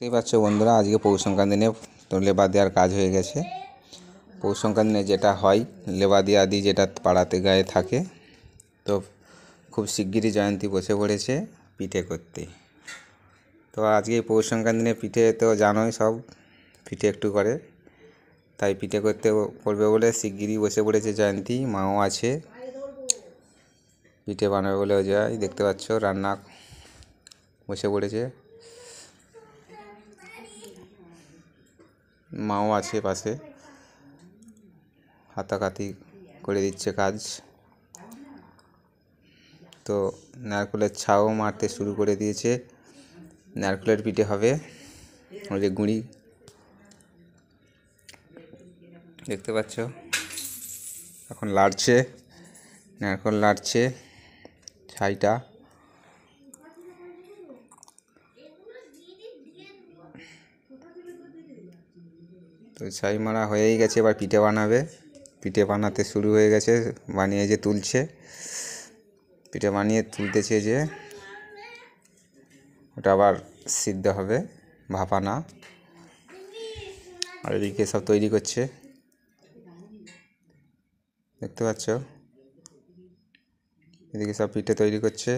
দেখতেই পাচ্ছ বন্ধুরা, আজকে পৌষ সংক্রান্তি দিনে তো লেবার দেওয়ার কাজ হয়ে গেছে। পৌষ সংক্রান্তি দিনে যেটা হয়, লেবার দেওয়া আদি যেটা পাড়াতে গায়ে থাকে, তো খুব শিগগিরই জয়ন্তী বসে পড়েছে পিঠে করতে। তো আজকে পৌষ সংক্রান্তি দিনে পিঠে তো জানোই, সব পিঠে একটু করে, তাই পিঠে করবে বলে শিগগিরই বসে পড়েছে জয়ন্তী। মাও আছে, পিঠে বানাবে বলেও যায়। দেখতে পাচ্ছ রান্না বসে পড়েছে, মাও আছে পাশে, হাতাকাতি করে দিচ্ছে কাজ। তো নারকেলের ছাও মারতে শুরু করে দিয়েছে, নারকেলের পিঠে হবে। ওই যে গুঁড়ি দেখতে পাচ্ছ, এখন লাড়ছে, নারকেল লাড়ছে ছাইটা। তো ছাই মারা হয়েই গেছে, এবার পিঠে বানাবে। পিঠে বানাতে শুরু হয়ে গেছে, বানিয়ে যে তুলছে, পিঠে বানিয়ে তুলতেছে যে ওটা আবার সিদ্ধ হবে, ভাপানা। আর এদিকে সব তৈরি করছে, দেখতে পাচ্ছ, এদিকে সব পিঠে তৈরি করছে।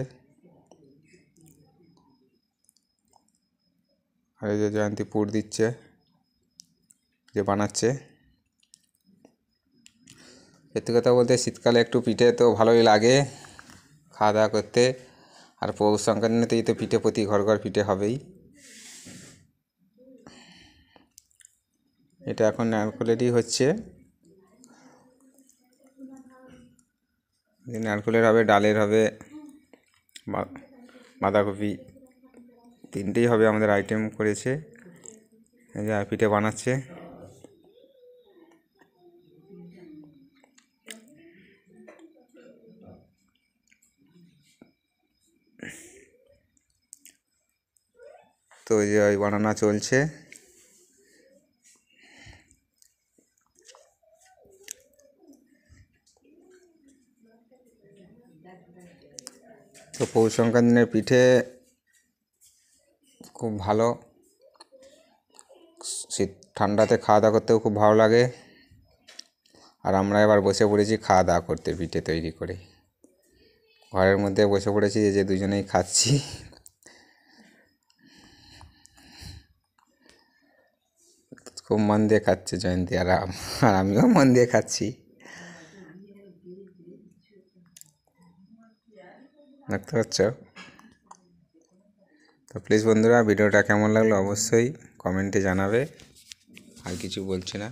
আর এই যে জয়ন্তী পুর দিচ্ছে, যে বানাচ্ছে। সত্যি কথা বলতে শীতকালে একটু পিঠে তো ভালোই লাগে খাওয়া দাওয়া করতে। আর পৌষ সংক্রান্তিতেই তো পিঠে, প্রতি ঘর ঘর পিঠে হবেই। এটা এখন নারকেলেরই হচ্ছে, নারকেলের হবে, ডালের হবে, বাঁধাকপি, তিনটেই হবে। আমাদের আইটেম করেছে, এই যে পিঠে বানাচ্ছে। তো এই যে বানানো চলছে। তো পৌষ সংক্রান্তি দিনের পিঠে খুব ভালো, শীত ঠান্ডাতে খাওয়া দাওয়া করতেও খুব ভালো লাগে। আর আমরা এবার বসে পড়েছি খাওয়া দাওয়া করতে, পিঠে তৈরি করে ঘরের মধ্যে বসে পড়েছি, যে দুজনেই খাচ্ছি। খুব মন দিয়ে খাচ্ছে জয়ন্তী, আর আমিও মন দিয়ে খাচ্ছি, দেখতে পাচ্ছ। তো প্লিজ বন্ধুরা, ভিডিওটা কেমন লাগলো অবশ্যই কমেন্টে জানাবে। আর কিছু বলছি না।